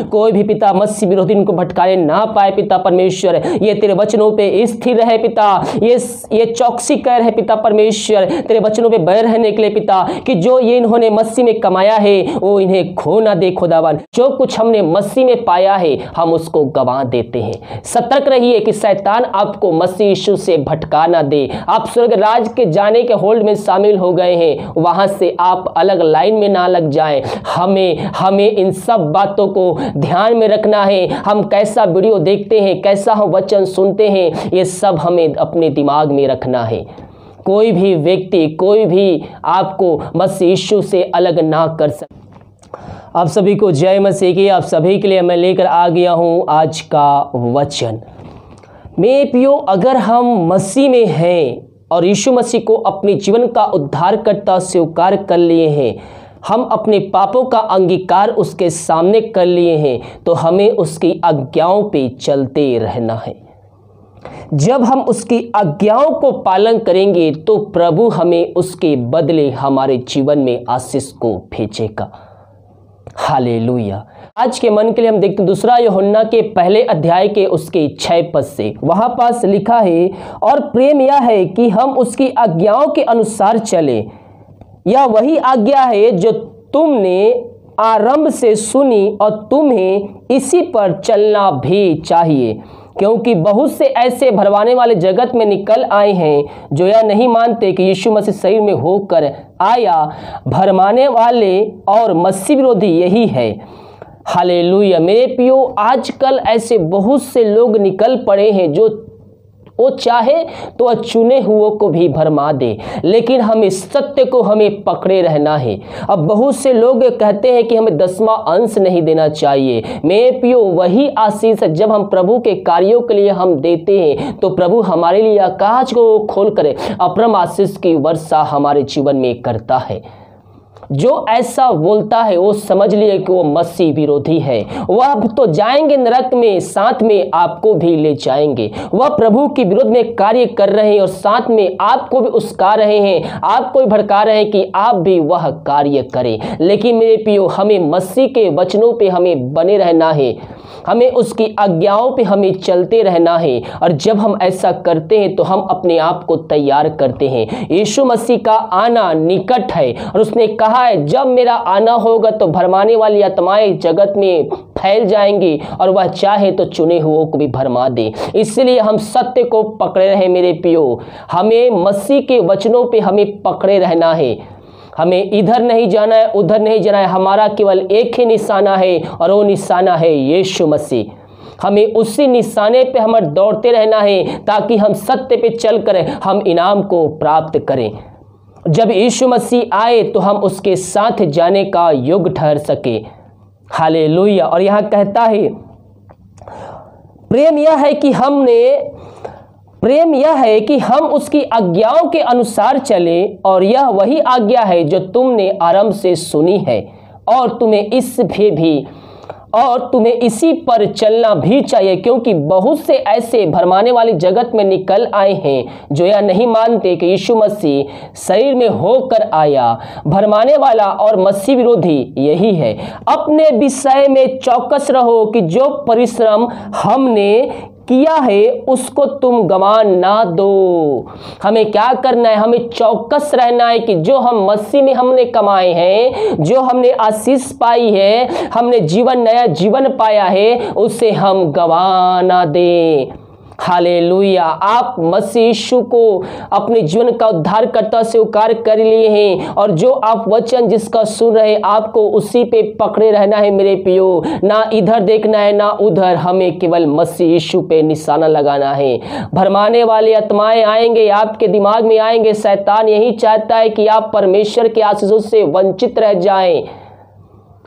कोई भी पिता मसीह विरोधी इनको भटकाने ना पाए पिता परमेश्वर। ये तेरे वचनों पे स्थिर रहे पिता, ये चौकसी कर रहे पिता परमेश्वर, तेरे वचनों पे बने रहने के लिए पिता, कि जो ये इन्होंने मसीह में कमाया है वो इन्हें खो ना दे खुदावन। जो कुछ हमने मसीह में पाया है हम उसको गंवा देते हैं। सतर्क रहिए कि शैतान आपको मसीह यीशु से भटका ना दे। आप स्वर्ग राज के जाने के होल्ड में शामिल हो गए हैं, वहां से आप अलग लाइन में ना लग जाएं। हमें इन सब बातों को ध्यान में रखना है। हम कैसा वीडियो देखते हैं, कैसा हम वचन सुनते हैं, ये सब हमें अपने दिमाग में रखना है। कोई भी व्यक्ति, कोई भी आपको मसीह यीशु से अलग ना कर सके। आप सभी को जय मसीह की। आप सभी के लिए मैं लेकर आ गया हूं आज का वचन। मेरे प्रियो, अगर हम मसीह में हैं और यीशु मसीह को अपने जीवन का उद्धारकर्ता स्वीकार कर लिए हैं, हम अपने पापों का अंगीकार उसके सामने कर लिए हैं, तो हमें उसकी आज्ञाओं पे चलते रहना है। जब हम उसकी आज्ञाओं को पालन करेंगे तो प्रभु हमें उसके बदले हमारे जीवन में आशीष को भेजेगा। हालेलुया। आज के मन के लिए हम देखते हैं दूसरा यूहन्ना के पहले अध्याय के उसके 6 पद से। वहां पास लिखा है, और प्रेम यह है कि हम उसकी आज्ञाओं के अनुसार चले। यह वही आज्ञा है जो तुमने आरंभ से सुनी, और तुम्हें इसी पर चलना भी चाहिए, क्योंकि बहुत से ऐसे भरमाने वाले जगत में निकल आए हैं जो यह नहीं मानते कि यीशु मसीह शरीर में होकर आया। भरमाने वाले और मसीह विरोधी यही है। हालेलुया। मेरे प्रियो, आजकल ऐसे बहुत से लोग निकल पड़े हैं जो वो चाहे तो चुने हुओं को भी भरमा दे, लेकिन हमें सत्य को हमें पकड़े रहना है। अब बहुत से लोग कहते हैं कि हमें 10वां अंश नहीं देना चाहिए। मेरे प्रियो, वही आशीष जब हम प्रभु के कार्यों के लिए हम देते हैं तो प्रभु हमारे लिए आकाश को खोल कर अपरम आशीष की वर्षा हमारे जीवन में करता है। जो ऐसा बोलता है वो समझ लिए कि वो मसीह विरोधी है। वह तो जाएंगे नरक में, साथ में आपको भी ले जाएंगे। वह प्रभु के विरोध में कार्य कर रहे हैं और साथ में आपको भी उस्का रहे हैं, आपको भी भड़का रहे हैं कि आप भी वह कार्य करें। लेकिन मेरे प्रियो, हमें मसीह के वचनों पे हमें बने रहना है, हमें उसकी आज्ञाओं पे हमें चलते रहना है। और जब हम ऐसा करते हैं तो हम अपने आप को तैयार करते हैं। यीशु मसीह का आना निकट है और उसने कहा है, जब मेरा आना होगा तो भरमाने वाली आत्माएं जगत में फैल जाएंगी और वह चाहे तो चुने हुओं को भी भरमा दे। इसलिए हम सत्य को पकड़े रहे मेरे प्रियो। हमें मसीह के वचनों पे हमें पकड़े रहना है। हमें इधर नहीं जाना है, उधर नहीं जाना है। हमारा केवल एक ही निशाना है और वो निशाना है यीशु मसीह। हमें उसी निशाने पे हमें दौड़ते रहना है ताकि हम सत्य पे चलकर हम इनाम को प्राप्त करें। जब यीशु मसीह आए तो हम उसके साथ जाने का योग्य ठहर सके। हालेलुया। और यहाँ कहता है, प्रेम यह है कि हम उसकी आज्ञाओं के अनुसार चले, और यह वही आज्ञा है जो तुमने आरंभ से सुनी है, और तुम्हें इसी पर चलना भी चाहिए, क्योंकि बहुत से ऐसे भरमाने वाली जगत में निकल आए हैं जो यह नहीं मानते कि यीशु मसीह शरीर में होकर आया। भरमाने वाला और मसीह विरोधी यही है। अपने विषय में चौकस रहो कि जो परिश्रम हमने किया है उसको तुम गंवा ना दो। हमें क्या करना है? हमें चौकस रहना है कि जो हम मसीह में हमने कमाए हैं, जो हमने आशीष पाई है, हमने नया जीवन पाया है, उसे हम गंवा ना दें। हालेलुया। आप मसीह यीशु को अपने जीवन का उद्धारकर्ता स्वीकार कर लिए हैं, और जो आप वचन जिसका सुन रहे हैं आपको उसी पे पकड़े रहना है मेरे प्रियो। ना इधर देखना है ना उधर, हमें केवल मसीह यीशु पे निशाना लगाना है। भरमाने वाली आत्माएं आएंगे, आपके दिमाग में आएंगे। शैतान यही चाहता है कि आप परमेश्वर के आशीषों से वंचित रह जाएं।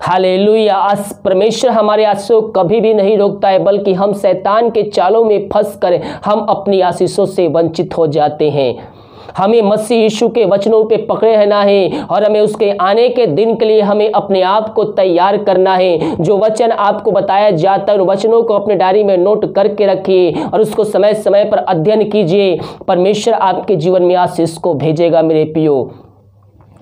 हालेलुया। परमेश्वर हमारे आशीषों कभी भी नहीं रोकता है, बल्कि हम शैतान के चालों में फंस कर हम अपनी आशीषों से वंचित हो जाते हैं। हमें मसीह यीशु के वचनों पे पकड़े रहना है, और हमें उसके आने के दिन के लिए हमें अपने आप को तैयार करना है। जो वचन आपको बताया जाता है उन वचनों को अपने डायरी में नोट करके रखिए और उसको समय समय पर अध्ययन कीजिए। परमेश्वर आपके जीवन में आशीष को भेजेगा मेरे प्रियो।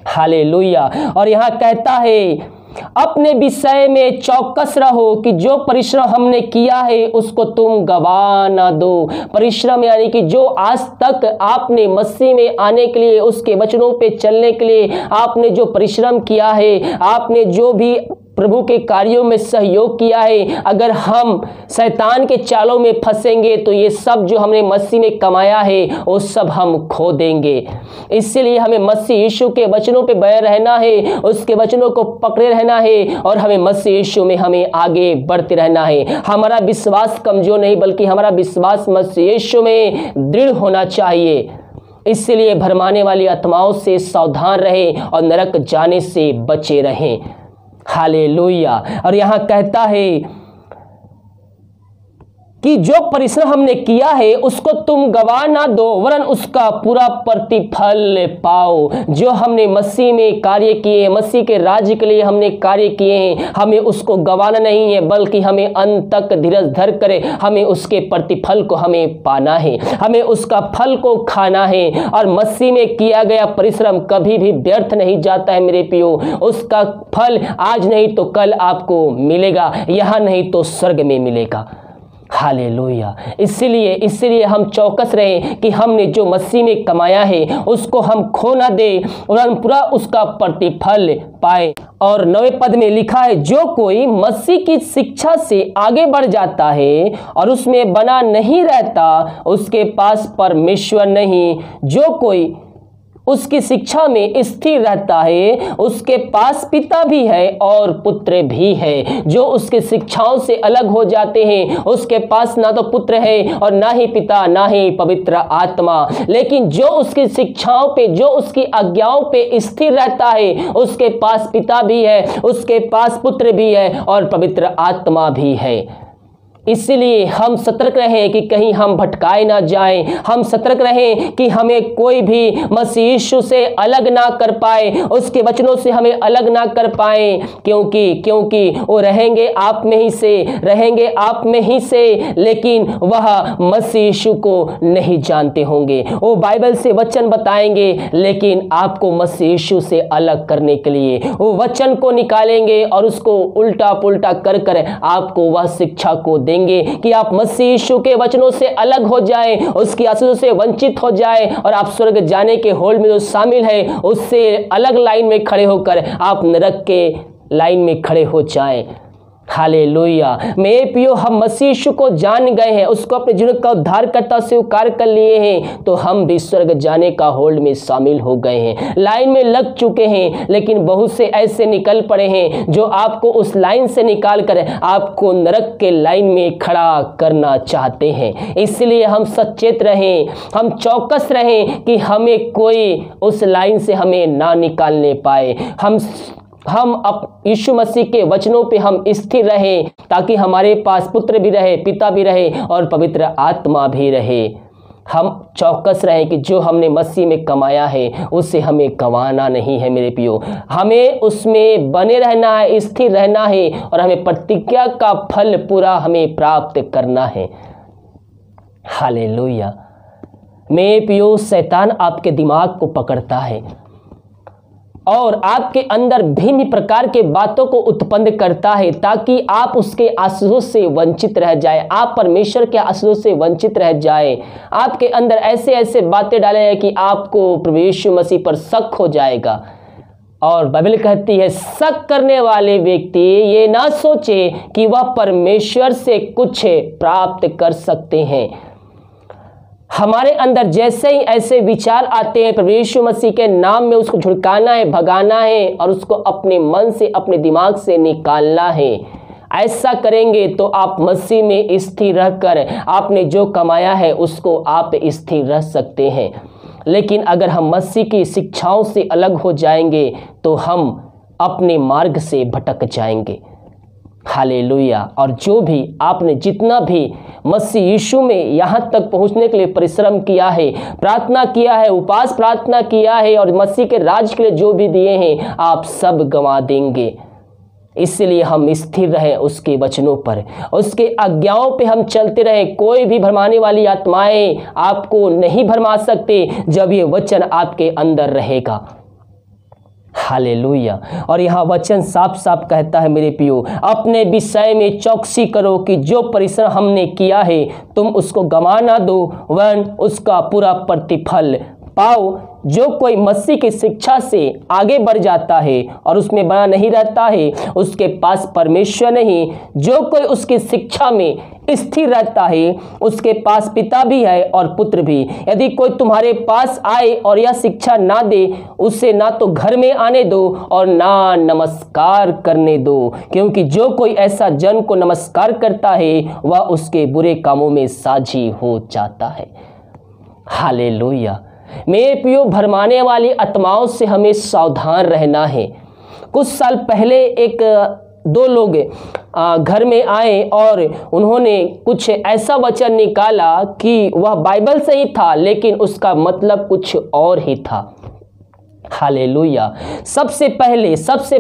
हालेलुया। और यहाँ कहता है अपने विषय में चौकस रहो कि जो परिश्रम हमने किया है उसको तुम गवा ना दो। परिश्रम यानी कि जो आज तक आपने मसीह में आने के लिए, उसके वचनों पे चलने के लिए आपने जो परिश्रम किया है, आपने जो भी प्रभु के कार्यों में सहयोग किया है, अगर हम शैतान के चालों में फंसेंगे तो ये सब जो हमने मसीह में कमाया है वो सब हम खो देंगे। इसलिए हमें मसीह यीशु के वचनों पे बने रहना है, उसके वचनों को पकड़े रहना है और हमें मसीह यीशु में हमें आगे बढ़ते रहना है। हमारा विश्वास कमजोर नहीं बल्कि हमारा विश्वास मसीह यीशु में दृढ़ होना चाहिए। इसलिए भरमाने वाली आत्माओं से सावधान रहें और नरक जाने से बचे रहें। हालेलुया। और यहां कहता है कि जो परिश्रम हमने किया है उसको तुम गवा ना दो, वरन उसका पूरा प्रतिफल पाओ। जो हमने मसीह में कार्य किए, मसीह के राज्य के लिए हमने कार्य किए हैं, हमें उसको गवाना नहीं है बल्कि हमें अंत तक धीरज धर करे हमें उसके प्रतिफल को हमें पाना है, हमें उसका फल को खाना है। और मसीह में किया गया परिश्रम कभी भी व्यर्थ नहीं जाता है मेरे प्रियो। उसका फल आज नहीं तो कल आपको मिलेगा, यहाँ नहीं तो स्वर्ग में मिलेगा। हालेलुया। इसलिए हम चौकस रहें कि हमने जो मसीह में कमाया है उसको हम खो ना दे और हम पूरा उसका प्रतिफल पाए। और 9वें पद में लिखा है, जो कोई मसीह की शिक्षा से आगे बढ़ जाता है और उसमें बना नहीं रहता उसके पास परमेश्वर नहीं। जो कोई उसकी शिक्षा में स्थिर रहता है उसके पास पिता भी है और पुत्र भी है। जो उसकी शिक्षाओं से अलग हो जाते हैं उसके पास ना तो पुत्र है और ना ही पिता, ना ही पवित्र आत्मा। लेकिन जो उसकी शिक्षाओं पे, जो उसकी आज्ञाओं पे स्थिर रहता है उसके पास पिता भी है, उसके पास पुत्र भी है और पवित्र आत्मा भी है। इसलिए हम सतर्क रहें कि कहीं हम भटकाए ना जाएं। हम सतर्क रहें कि हमें कोई भी मसीह यीशु से अलग ना कर पाए, उसके वचनों से हमें अलग ना कर पाए, क्योंकि वो रहेंगे आप में ही से लेकिन वह मसीह यीशु को नहीं जानते होंगे। वो बाइबल से वचन बताएंगे लेकिन आपको मसीह यीशु से अलग करने के लिए वो वचन को निकालेंगे और उसको उल्टा पुल्टा कर कर आपको वह शिक्षा को देंगे कि आप मसीह यीशु के वचनों से अलग हो जाएं, उसकी आशीषों से वंचित हो जाएं और आप स्वर्ग जाने के होड़ में जो शामिल है उससे अलग लाइन में खड़े होकर आप नरक के लाइन में खड़े हो जाएं। हालेलुया। मेरे प्रियो, हम मसीह यीशु को जान गए हैं, उसको अपने जीवन का उद्धारकर्ता स्वीकार कर लिए हैं तो हम भी स्वर्ग जाने का होल्ड में शामिल हो गए हैं, लाइन में लग चुके हैं। लेकिन बहुत से ऐसे निकल पड़े हैं जो आपको उस लाइन से निकाल कर आपको नरक के लाइन में खड़ा करना चाहते हैं। इसलिए हम सचेत रहें, हम चौकस रहें कि हमें कोई उस लाइन से हमें ना निकालने पाए। हम यीशु मसीह के वचनों पे हम स्थिर रहें ताकि हमारे पास पुत्र भी रहे, पिता भी रहे और पवित्र आत्मा भी रहे। हम चौकस रहें कि जो हमने मसीह में कमाया है उससे हमें गंवाना नहीं है मेरे प्रियो। हमें उसमें बने रहना है, स्थिर रहना है और हमें प्रतिज्ञा का फल पूरा हमें प्राप्त करना है। हालेलुया। मेरे प्रियो, शैतान आपके दिमाग को पकड़ता है और आपके अंदर भिन्न प्रकार के बातों को उत्पन्न करता है ताकि आप उसके आशीषों से वंचित रह जाए, आप परमेश्वर के आशीषों से वंचित रह जाए। आपके अंदर ऐसे ऐसे बातें डाले हैं कि आपको प्रभु यीशु मसीह पर शक हो जाएगा। और बाइबल कहती है, शक करने वाले व्यक्ति ये ना सोचे कि वह परमेश्वर से कुछ प्राप्त कर सकते हैं। हमारे अंदर जैसे ही ऐसे विचार आते हैं, प्रभु यीशु मसीह के नाम में उसको झुड़काना है, भगाना है और उसको अपने मन से, अपने दिमाग से निकालना है। ऐसा करेंगे तो आप मसीह में स्थिर रहकर आपने जो कमाया है उसको आप स्थिर रह सकते हैं। लेकिन अगर हम मसीह की शिक्षाओं से अलग हो जाएंगे तो हम अपने मार्ग से भटक जाएंगे। हालेलुया। और जो भी आपने जितना भी मसीह यीशु में यहाँ तक पहुँचने के लिए परिश्रम किया है, प्रार्थना किया है, उपवास प्रार्थना किया है और मसीह के राज के लिए जो भी दिए हैं आप सब गंवा देंगे। इसलिए हम स्थिर रहें उसके वचनों पर, उसके आज्ञाओं पे हम चलते रहें। कोई भी भरमाने वाली आत्माएं आपको नहीं भरमा सकते जब ये वचन आपके अंदर रहेगा। हालेलुया। और यहाँ वचन साफ साफ कहता है मेरे प्रियो, अपने विषय में चौकसी करो कि जो परिश्रम हमने किया है तुम उसको गंवा ना दो, वरन उसका पूरा प्रतिफल पाओ। जो कोई मसीह की शिक्षा से आगे बढ़ जाता है और उसमें बना नहीं रहता है, उसके पास परमेश्वर नहीं। जो कोई उसकी शिक्षा में स्थिर रहता है, उसके पास पिता भी है और पुत्र भी। यदि कोई तुम्हारे पास आए और यह शिक्षा ना दे, उसे ना तो घर में आने दो और ना नमस्कार करने दो, क्योंकि जो कोई ऐसा जन को नमस्कार करता है वह उसके बुरे कामों में साझी हो जाता है। हालेलुया। मेरे प्रियो, भरमाने वाली आत्माओं से हमें सावधान रहना है। कुछ साल पहले दो लोग घर में आए और उन्होंने कुछ ऐसा वचन निकाला कि वह बाइबल से ही था, लेकिन उसका मतलब कुछ और ही था। हालेलुया। सबसे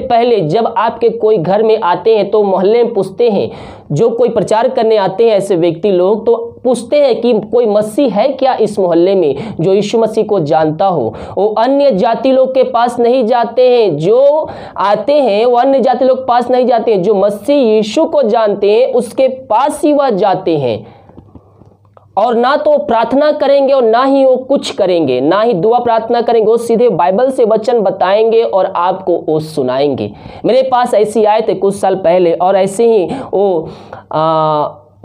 पहले जब आपके कोई घर में आते हैं तो मोहल्ले में पूछते हैं, जो कोई प्रचार करने आते हैं ऐसे व्यक्ति लोग, तो पूछते हैं कि कोई मसीह है क्या इस मोहल्ले में जो यीशु मसीह को जानता हो। वो अन्य जाति लोग के पास नहीं जाते हैं, जो आते हैं वो अन्य जाति लोग पास नहीं जाते हैं। जो मसीह यीशु को जानते हैं उसके पास ही वह जाते हैं। और ना तो प्रार्थना करेंगे और ना ही वो कुछ करेंगे, ना ही दुआ प्रार्थना करेंगे, वो सीधे बाइबल से वचन बताएंगे और आपको वो सुनाएंगे। मेरे पास ऐसी आए थे कुछ साल पहले और ऐसे ही वो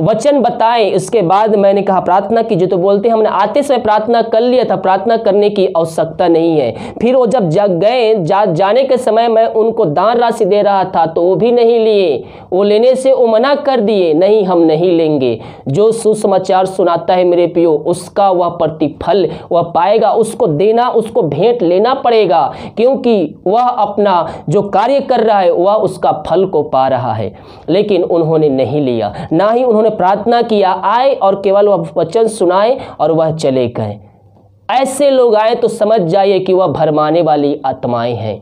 वचन बताएं। इसके बाद मैंने कहा प्रार्थना कीजिए, तो बोलते हमने आते समय प्रार्थना कर लिया था, प्रार्थना करने की आवश्यकता नहीं है। फिर वो जब जाने के समय मैं उनको दान राशि दे रहा था तो वो भी नहीं लिए, वो लेने से वो मना कर दिए, नहीं हम नहीं लेंगे। जो सुसमाचार सुनाता है मेरे प्रियो, उसका वह प्रतिफल वह पाएगा। उसको देना, उसको भेंट लेना पड़ेगा, क्योंकि वह अपना जो कार्य कर रहा है वह उसका फल को पा रहा है। लेकिन उन्होंने नहीं लिया, ना ही उन्होंने प्रार्थना किया। आए और केवल वह वचन सुनाए और वह चले गए। ऐसे लोग आए तो समझ जाइए कि वह भरमाने वाली आत्माएं हैं।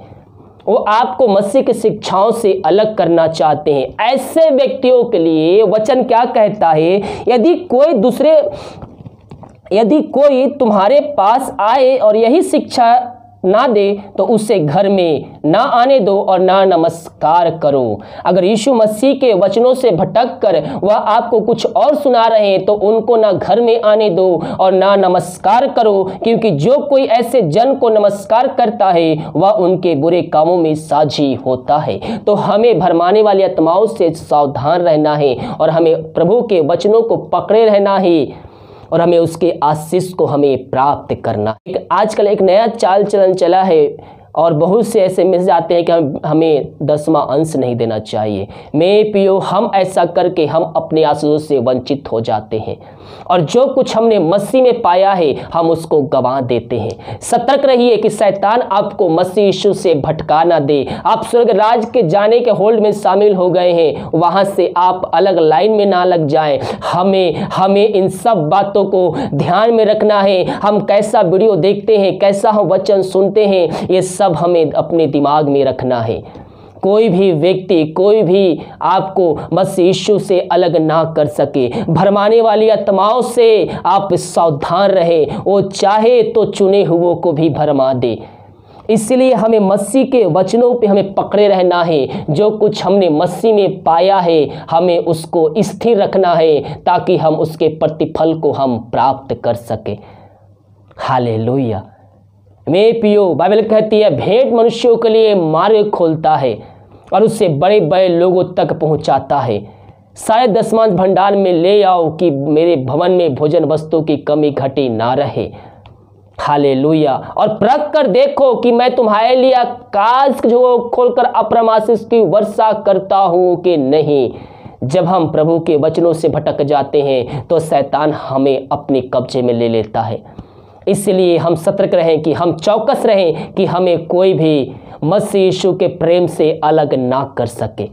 वो आपको मसीह की शिक्षाओं से अलग करना चाहते हैं। ऐसे व्यक्तियों के लिए वचन क्या कहता है, यदि कोई तुम्हारे पास आए और यही शिक्षा ना दे तो उसे घर में ना आने दो और ना नमस्कार करो। अगर यीशु मसीह के वचनों से भटक कर वह आपको कुछ और सुना रहे हैं तो उनको ना घर में आने दो और ना नमस्कार करो, क्योंकि जो कोई ऐसे जन को नमस्कार करता है वह उनके बुरे कामों में साझी होता है। तो हमें भरमाने वाली आत्माओं से सावधान रहना है और हमें प्रभु के वचनों को पकड़े रहना है और हमें उसके आशीष को हमें प्राप्त करना। आजकल एक नया चाल चलन चला है और बहुत से ऐसे मैसेज आते हैं कि हमें 10वां अंश नहीं देना चाहिए। मेरे प्रियो, हम ऐसा करके हम अपने आशीषों से वंचित हो जाते हैं और जो कुछ हमने मसीह में पाया है हम उसको गंवा देते हैं। सतर्क रहिए कि शैतान आपको मसीह यीशु से भटका ना दे। आप स्वर्ग राज के जाने के होल्ड में शामिल हो गए हैं, वहां से आप अलग लाइन में ना लग जाएं। हमें इन सब बातों को ध्यान में रखना है। हम कैसा वीडियो देखते हैं, कैसा हम वचन सुनते हैं, ये सब हमें अपने दिमाग में रखना है। कोई भी व्यक्ति, कोई भी आपको मसीह यीशु से अलग ना कर सके। भरमाने वाली आत्माओं से आप सावधान रहें, वो चाहे तो चुने हुओं को भी भरमा दे। इसलिए हमें मसीह के वचनों पे हमें पकड़े रहना है। जो कुछ हमने मसीह में पाया है हमें उसको स्थिर रखना है, ताकि हम उसके प्रतिफल को हम प्राप्त कर सके। हालेलुया। मेरे प्रियो, बाइबल कहती है भेंट मनुष्यों के लिए मार्ग खोलता है और उससे बड़े बड़े लोगों तक पहुंचाता है। शायद 10वां भंडार में ले आओ कि मेरे भवन में भोजन वस्तु की कमी घटी ना रहे। हालेलुया। और परख कर देखो कि मैं तुम्हारे लिए आकाश जो खोलकर अप्रम आशीष की वर्षा करता हूं कि नहीं। जब हम प्रभु के वचनों से भटक जाते हैं तो शैतान हमें अपने कब्जे में ले लेता है। इसलिए हम सतर्क रहें, कि हम चौकस रहें कि हमें कोई भी मसीह यीशु के प्रेम से अलग ना कर सके,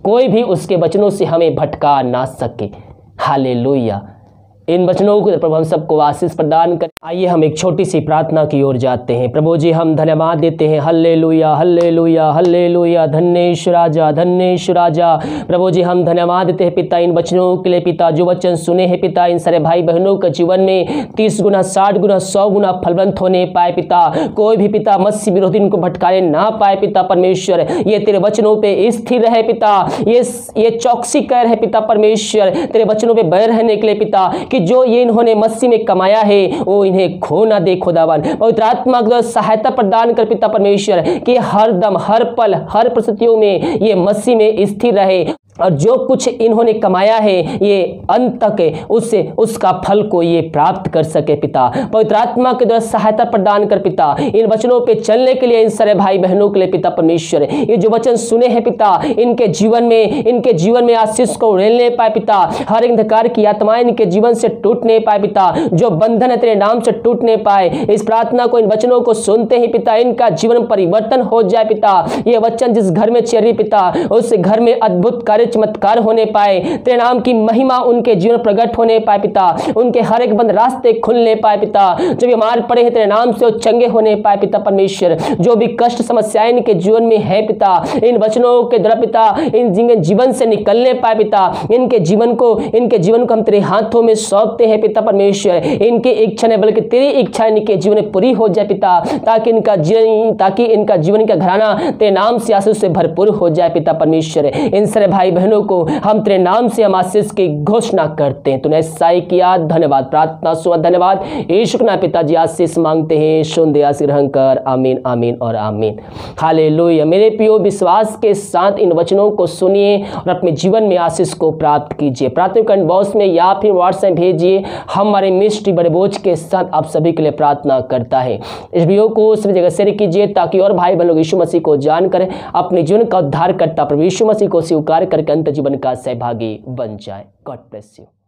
कोई भी उसके वचनों से हमें भटका ना सके। हालेलुया। इन वचनों को प्रभु हम सबको आशीष प्रदान कर। आइए हम एक छोटी सी प्रार्थना की ओर जाते हैं। प्रभु जी हम धन्यवाद देते हैं, हल्लेलुया हल्लेलुया हल्लेलुया, धन्येश्वर राजा धन्येश्वर राजा। प्रभु जी हम धन्यवाद देते हैं पिता इन वचनों के लिए पिता, जो वचन सुने हैं पिता इन सारे भाई बहनों के जीवन में 30 गुना 60 गुना 100 गुना फलवंत होने पाए पिता। कोई भी पिता मत्स्य विरोधी इनको भटकाने ना पाए पिता परमेश्वर। ये तेरे वचनों पे स्थिर रहे पिता, ये चौकसी कर रहे पिता परमेश्वर, तेरे वचनों पे बैर रहने के लिए पिता, कि जो ये इन्होंने मसीह में कमाया है वो इन्हें खो ना दे खुदावन। पवित्र आत्मा को सहायता प्रदान कर पिता परमेश्वर, कि हर दम हर पल हर परिस्थितियों में ये मसीह में स्थिर रहे, और जो कुछ इन्होंने कमाया है ये अंत तक उसका फल को ये प्राप्त कर सके पिता। पवित्र आत्मा के द्वारा सहायता प्रदान कर पिता, इन वचनों पे चलने के लिए इन सारे भाई बहनों के लिए पिता परमेश्वर, ये जो वचन सुने हैं पिता इनके जीवन में आशीष को उड़ेलने पाए पिता। हर एक अंधकार की आत्माएं इनके जीवन से टूटने पाए पिता, जो बंधन है तेरे नाम से टूटने पाए। इस प्रार्थना को इन वचनों को सुनते ही पिता इनका जीवन परिवर्तन हो जाए पिता। ये वचन जिस घर में चल रही पिता उस घर में अद्भुत कार्य चमत्कार होने पाए, तेरे नाम की महिमा उनके जीवन प्रकट होने पाए पिता, उनके हर एक बंद रास्ते खुलने पाए पिता। जो बीमार पड़े हैं तेरे नाम से वो चंगे होने पाए पिता परमेश्वर। जो भी कष्ट समस्याएं इनके जीवन में है पिता, इन वचनों के द्वारा पिता इन जीवन से निकलने पाए पिता। इनके जीवन को हम तेरे हाथों में सौंपते हैं पिता परमेश्वर। इनकी इच्छा नहीं बल्कि तेरी इच्छा इनके जीवन में पूरी हो जाए पिता, ताकि इनका जीवन का घराना तेरे नाम से आशीष से भरपूर हो जाए पिता परमेश्वर। इन सारे भाई बहनों को हम तेरे नाम से हम आशीष की घोषणा करते हैं। तूने ऐसा ही किया, धन्यवाद। प्रार्थना सुना, धन्यवाद यीशु के नाम पिताजी आशीष मांगते हैं, सुन दे आशीष ग्रहण कर। आमीन आमीन और आमीन। हालेलुया। मेरे प्रियो विश्वास के साथ इन वचनों को सुनिए और अपने जीवन में आशीष को प्राप्त कीजिए। प्रार्थना कमेंट बॉक्स में या फिर व्हाट्सएप भेजिए। हमारे मिस्ट्री बड़े बोझ के साथ आप सभी के लिए प्रार्थना करता है। इस वीडियो को सभी जगह शेयर कीजिए ताकि और भाई बहन लोग यीशु मसीह को जानकर अपने जीवन का उद्धार करता प्रभु यीशु मसीह को स्वीकार करके अंत जीवन का सहभागी बन जाए। God bless you.